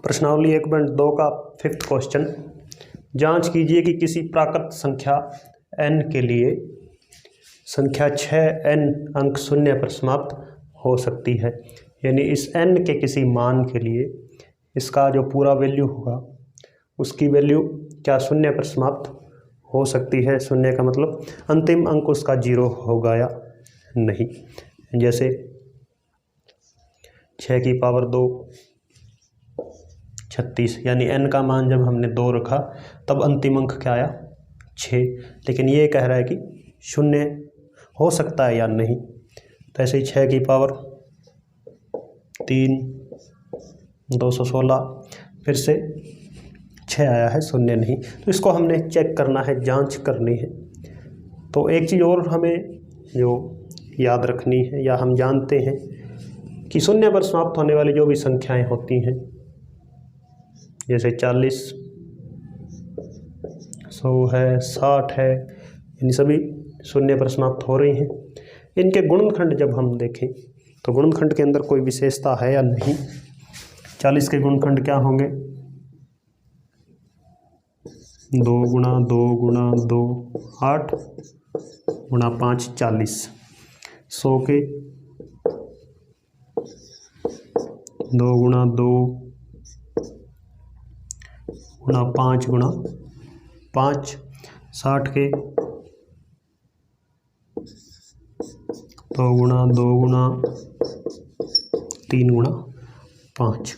प्रश्नावली 1.2 का 5th question. जांच कीजिए कि किसी प्राकृत संख्या n के लिए संख्या 6n अंक शून्य पर समाप्त हो सकती है। यानी इस n के किसी मान के लिए इसका जो पूरा वैल्यू होगा उसकी वैल्यू क्या शून्य पर समाप्त हो सकती है। शून्य का मतलब अंतिम अंक उसका 0 होगा या नहीं। जैसे 6 की पावर 2 36, यानी n का मान जब हमने 2 रखा तब अंतिम अंक क्या आया 6, लेकिन ये कह रहा है कि शून्य हो सकता है या नहीं। तो ऐसे ही 6 की पावर 3 216 फिर से 6 आया है, शून्य नहीं। तो इसको हमने चेक करना है, जांच करनी है। तो एक चीज़ और हमें जो याद रखनी है या हम जानते हैं कि शून्य पर समाप्त होने वाली जो भी संख्याएं होती हैं जैसे 40 100 है 60 है, इन सभी शून्य पर समाप्त हो रही हैं। इनके गुणनखंड जब हम देखें तो गुणनखंड के अंदर कोई विशेषता है या नहीं। 40 के गुणनखंड क्या होंगे 2 गुणा 2 गुणा 2 8 गुणा 5 40। 100 के 2 गुणा 2 गुणा 5 गुणा 5। 60 के 2 गुणा 2 गुणा 3 गुणा 5।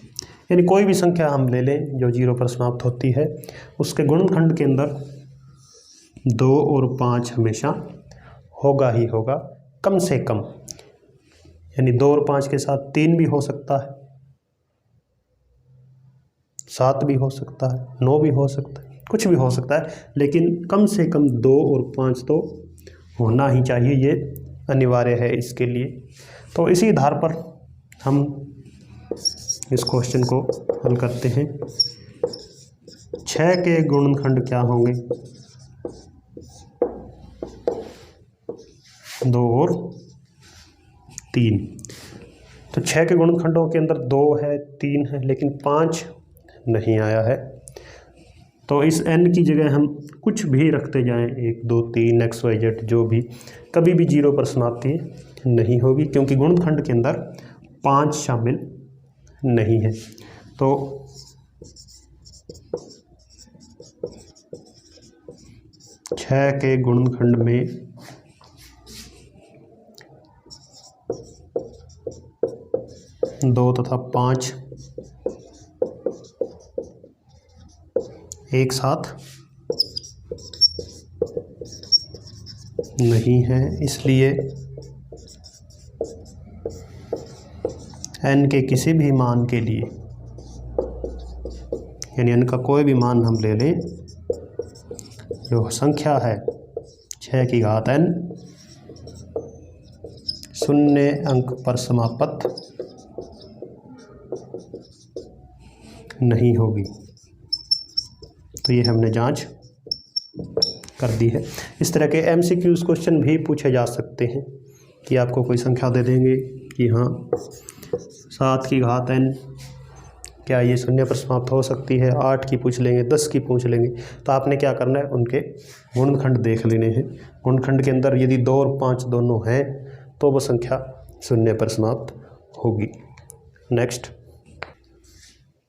यानी कोई भी संख्या हम ले लें जो 0 पर समाप्त होती है उसके गुणनखंड के अंदर 2 और 5 हमेशा होगा ही होगा, कम से कम। यानी 2 और 5 के साथ 3 भी हो सकता है, 7 भी हो सकता है, 9 भी हो सकता है, कुछ भी हो सकता है, लेकिन कम से कम 2 और 5 तो होना ही चाहिए, ये अनिवार्य है इसके लिए। तो इसी आधार पर हम इस क्वेश्चन को हल करते हैं। 6 के गुणनखंड क्या होंगे 2 और 3। तो 6 के गुणनखंडों के अंदर 2 है 3 है लेकिन 5 नहीं आया है। तो इस n की जगह हम कुछ भी रखते जाएं 1 2 3 XYZ जो भी, कभी भी 0 पर समाप्ति नहीं होगी क्योंकि गुणनखंड के अंदर 5 शामिल नहीं है। तो छः के गुणनखंड में 2 तथा 5 एक साथ नहीं है, इसलिए n के किसी भी मान के लिए, यानी n का कोई भी मान हम ले लें, जो संख्या है 6 की घात n शून्य अंक पर समाप्त नहीं होगी। तो ये हमने जांच कर दी है। इस तरह के MCQs क्वेश्चन भी पूछे जा सकते हैं कि आपको कोई संख्या दे देंगे कि हाँ 7 की घात n क्या ये शून्य पर समाप्त हो सकती है, 8 की पूछ लेंगे, 10 की पूछ लेंगे। तो आपने क्या करना है, उनके गुणनखंड देख लेने हैं। गुणनखंड के अंदर यदि 2 और 5 दोनों हैं तो वह संख्या शून्य पर समाप्त होगी। Next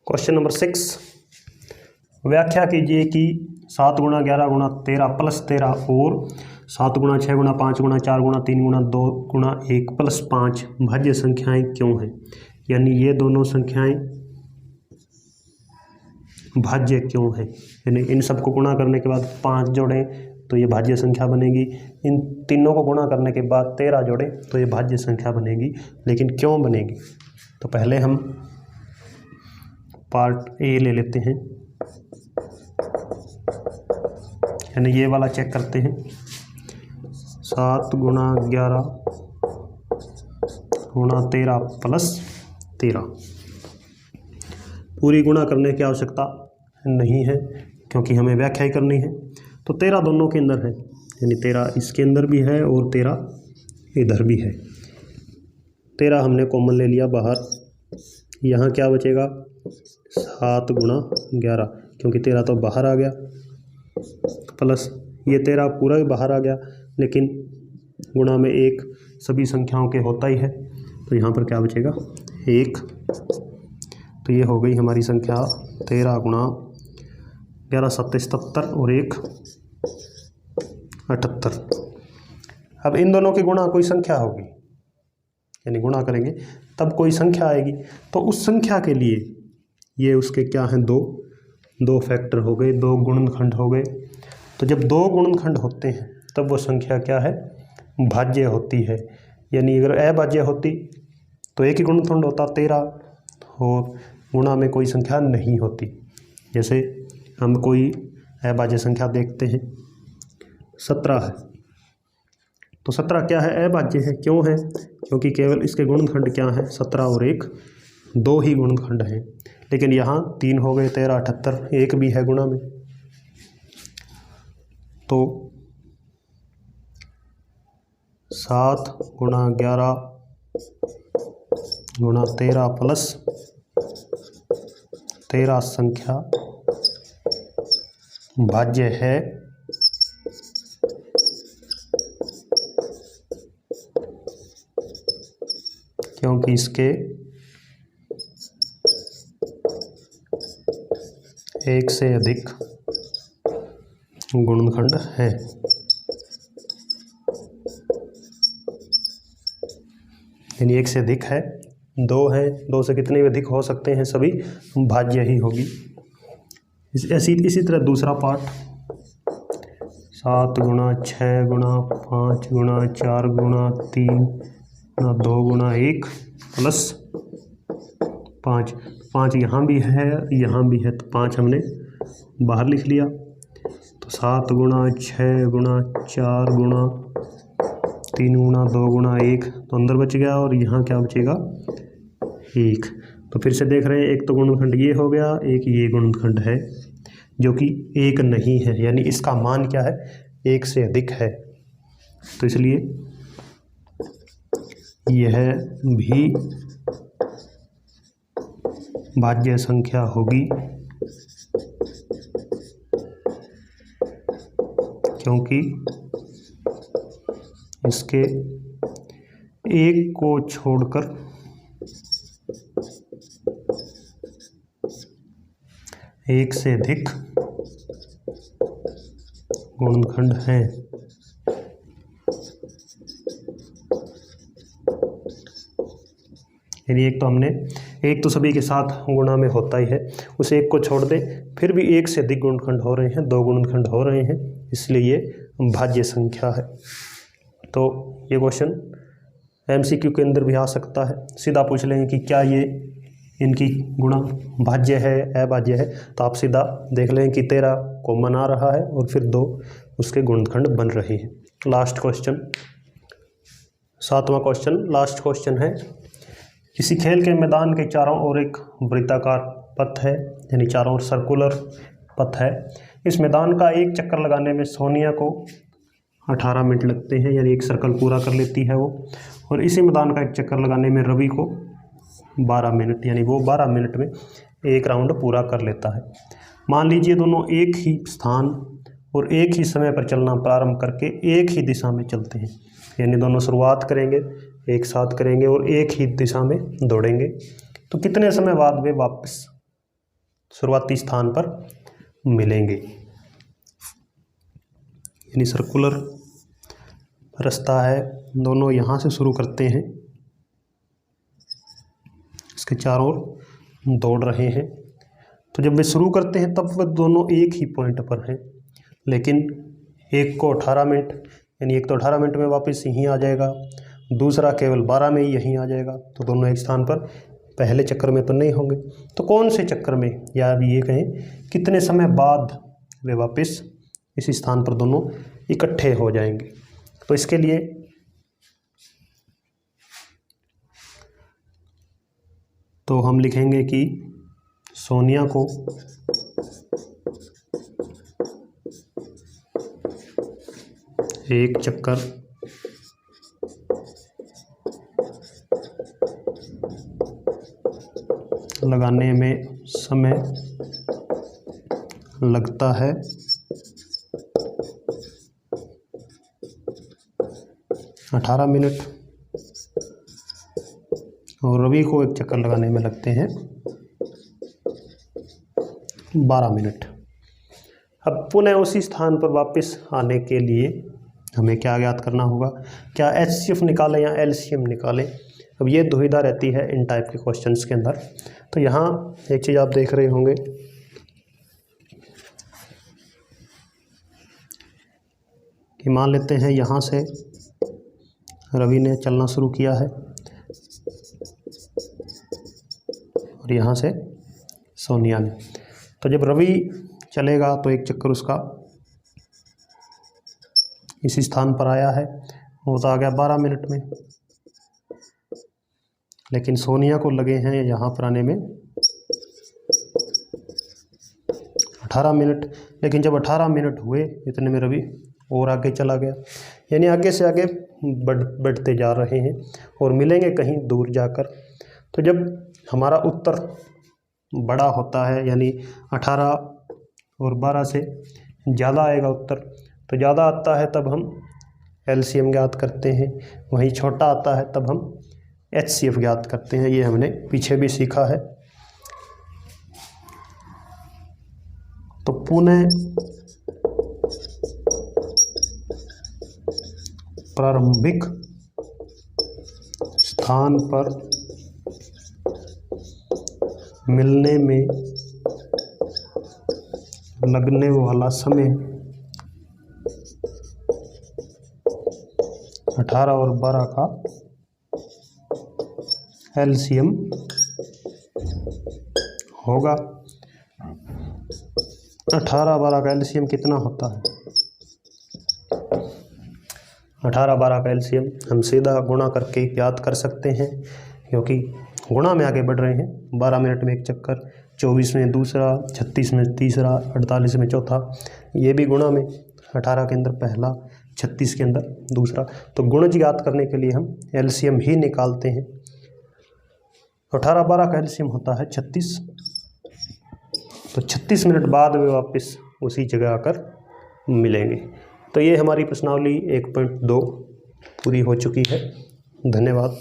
question number 6। व्याख्या कीजिए कि 7 गुणा 11 गुणा 13 प्लस 13 और 7 गुणा 6 गुणा 5 गुणा 4 गुणा 3 गुणा 2 गुणा 1 प्लस 5 भाज्य संख्याएं क्यों हैं। यानी ये दोनों संख्याएं भाज्य क्यों हैं, यानी इन सबको गुणा करने के बाद 5 जोड़ें तो ये भाज्य संख्या बनेगी, इन तीनों को गुणा करने के बाद 13 जोड़ें तो ये भाज्य संख्या बनेगी। लेकिन क्यों बनेगी, तो पहले हम पार्ट ए ले लेते हैं, यानी ये वाला चेक करते हैं। 7 गुणा 11 गुणा 13 प्लस 13, पूरी गुणा करने की आवश्यकता नहीं है क्योंकि हमें व्याख्या ही करनी है। तो 13 दोनों के अंदर है, यानी 13 इसके अंदर भी है और 13 इधर भी है। 13 हमने कॉमन ले लिया बाहर, यहाँ क्या बचेगा 7 गुणा 11, क्योंकि 13 तो बाहर आ गया, प्लस ये 13 पूरा ही बाहर आ गया, लेकिन गुणा में 1 सभी संख्याओं के होता ही है, तो यहाँ पर क्या बचेगा 1। तो ये हो गई हमारी संख्या 13 गुणा 11 7 77 और 1 78। अब इन दोनों की गुणा कोई संख्या होगी, यानी गुणा करेंगे तब कोई संख्या आएगी, तो उस संख्या के लिए ये उसके क्या हैं, दो फैक्टर हो गए, 2 गुणनखंड हो गए। तो जब 2 गुणनखंड होते हैं तब वो संख्या क्या है, भाज्य होती है। यानी अगर अभाज्य होती तो एक ही गुणनखंड होता 13, और गुणा में कोई संख्या नहीं होती। जैसे हम कोई अभाज्य संख्या देखते हैं, 17 है, तो 17 क्या है, अभाज्य है। क्यों है, क्योंकि केवल इसके गुणनखंड क्या हैं, 17 और 1, 2 ही गुणनखंड हैं। लेकिन यहाँ 3 हो गए, 13 78, 1 भी है गुणा में। तो 7 गुणा 11 गुणा 13 प्लस 13 संख्या भाज्य है, क्योंकि इसके 1 से अधिक गुणनखंड हैं। यानी 1 से अधिक है, 2 है, 2 से कितने अधिक हो सकते हैं, सभी भाज्य ही होगी। इसी तरह दूसरा पार्ट, 7 गुणा 6 गुणा 5 गुणा 4 गुणा 3 गुणा 2 गुणा 1 प्लस 5 यहाँ भी है, यहाँ भी है, तो 5 हमने बाहर लिख लिया। तो 7 गुणा 6 गुणा 4 गुणा 3 गुणा 2 गुणा 1, तो अंदर बच गया, और यहाँ क्या बचेगा 1। तो फिर से देख रहे हैं, एक तो गुणनखंड ये हो गया, एक ये गुणनखंड है जो कि 1 नहीं है, यानी इसका मान क्या है, 1 से अधिक है। तो इसलिए यह भी भाज्य संख्या होगी, क्योंकि इसके 1 को छोड़कर एक से अधिक गुणनखंड हैं। यानी एक तो सभी के साथ गुणा में होता ही है, उस एक को छोड़ दें, फिर भी 1 से अधिक गुणनखंड हो रहे हैं, 2 गुणनखंड हो रहे हैं, इसलिए ये भाज्य संख्या है। तो ये क्वेश्चन MCQ के अंदर भी आ सकता है, सीधा पूछ लेंगे कि क्या ये इनकी गुणा भाज्य है अभाज्य है, तो आप सीधा देख लें कि 13 कॉमन आ रहा है और फिर 2 उसके गुणनखंड बन रहे हैं। लास्ट क्वेश्चन, 7वां क्वेश्चन, लास्ट क्वेश्चन है, किसी खेल के मैदान के चारों ओर एक वृत्ताकार पथ है, यानी चारों ओर सर्कुलर पथ है। इस मैदान का एक चक्कर लगाने में सोनिया को 18 मिनट लगते हैं, यानी एक सर्कल पूरा कर लेती है वो, और इसी मैदान का एक चक्कर लगाने में रवि को 12 मिनट, यानी वो 12 मिनट में एक राउंड पूरा कर लेता है। मान लीजिए दोनों एक ही स्थान और एक ही समय पर चलना प्रारंभ करके एक ही दिशा में चलते हैं, यानी दोनों शुरुआत करेंगे, एक साथ करेंगे और एक ही दिशा में दौड़ेंगे, तो कितने समय बाद वे वापस शुरुआती स्थान पर मिलेंगे। यानी सर्कुलर रास्ता है, दोनों यहाँ से शुरू करते हैं, इसके चारों ओर दौड़ रहे हैं, तो जब वे शुरू करते हैं तब वे दोनों एक ही पॉइंट पर हैं, लेकिन एक को 18 मिनट, यानी एक तो 18 मिनट में वापस यहीं आ जाएगा, दूसरा केवल 12 में ही यहीं आ जाएगा, तो दोनों एक स्थान पर पहले चक्कर में तो नहीं होंगे, तो कौन से चक्कर में, या अभी ये कहें कितने समय बाद वे वापस इसी स्थान पर दोनों इकट्ठे हो जाएंगे। तो इसके लिए तो हम लिखेंगे कि सोनिया को एक चक्कर लगाने में समय लगता है 18 मिनट और रवि को एक चक्कर लगाने में लगते हैं 12 मिनट। अब पुनः उसी स्थान पर वापस आने के लिए हमें क्या ज्ञात करना होगा, क्या HCF निकालें या LCM निकालें। अब ये दुविधा रहती है इन टाइप के क्वेश्चंस के अंदर। तो यहाँ एक चीज़ आप देख रहे होंगे कि मान लेते हैं यहाँ से रवि ने चलना शुरू किया है और यहाँ से सोनिया ने। तो जब रवि चलेगा तो एक चक्कर उसका इसी स्थान पर आया है, वो तो आ गया 12 मिनट में, लेकिन सोनिया को लगे हैं यहाँ पर आने में 18 मिनट। लेकिन जब 18 मिनट हुए इतने में रवि और आगे चला गया, यानी आगे से आगे बढ़ते जा रहे हैं और मिलेंगे कहीं दूर जाकर। तो जब हमारा उत्तर बड़ा होता है, यानी 18 और 12 से ज़्यादा आएगा उत्तर, तो ज़्यादा आता है तब हम LCM ज्ञात करते हैं, वहीं छोटा आता है तब हम HCF ज्ञात करते हैं। ये हमने पीछे भी सीखा है। तो पुनः प्रारंभिक स्थान पर मिलने में लगने वाला समय 18 और 12 का LCM होगा। 18-12 का LCM कितना होता है? 18-12 का LCM हम सीधा गुणा करके याद कर सकते हैं, क्योंकि गुणा में आगे बढ़ रहे हैं। 12 मिनट में एक चक्कर, 24 में दूसरा, 36 में तीसरा, 48 में चौथा, ये भी गुणा में, 18 के अंदर पहला, 36 के अंदर दूसरा। तो गुणज याद करने के लिए हम LCM ही निकालते हैं। 18-12 का LCM होता है 36। तो 36 मिनट बाद वे वापस उसी जगह आकर मिलेंगे। तो ये हमारी प्रश्नावली 1.2 पूरी हो चुकी है। धन्यवाद।